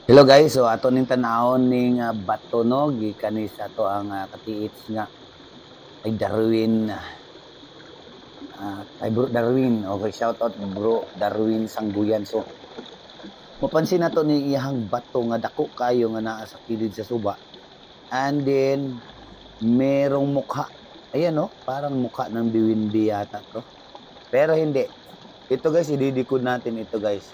Hello guys, so ato ning tanawon ning bato no gikan ni sa to ang katiits nga kay Darwin. Kay Bro Darwin. Okay, shout out Bro Darwin Sangguyan. So mapansin nato ni iyang bato nga dako kayo nga naa sa kilid sa suba. And then merong mukha. Ayan no, parang mukha ng biwindi yata to. Pero hindi. Ito guys, ididikod natin ito guys.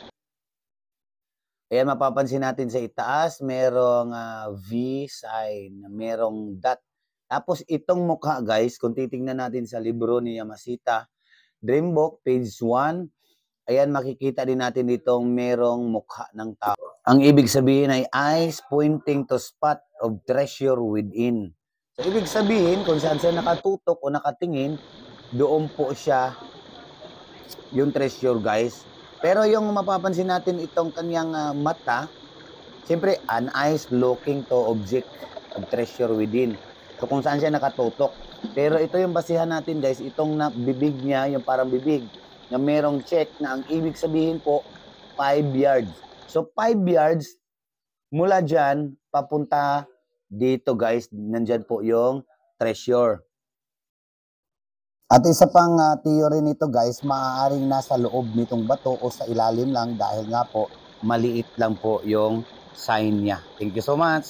Ayan, mapapansin natin sa itaas, merong V sign, merong dot. Tapos itong mukha guys, kung titingnan natin sa libro ni Yamashita, Dreambook, page 1, ayan, makikita din natin ditong merong mukha ng tao. Ang ibig sabihin ay eyes pointing to spot of treasure within. So, ibig sabihin, kung saan siya nakatutok o nakatingin, doon po siya yung treasure guys. Pero yung mapapansin natin itong kanyang mata, siyempre, an eyes looking to object of treasure within. So kung saan siya nakatutok. Pero ito yung basihan natin guys, itong bibig niya, yung parang bibig, na merong check na ang ibig sabihin po, 5 yards. So 5 yards, mula dyan, papunta dito guys, nandyan po yung treasure. At isa pang theory nito guys, maaaring nasa loob nitong bato o sa ilalim lang dahil nga po maliit lang po yung sign niya. Thank you so much.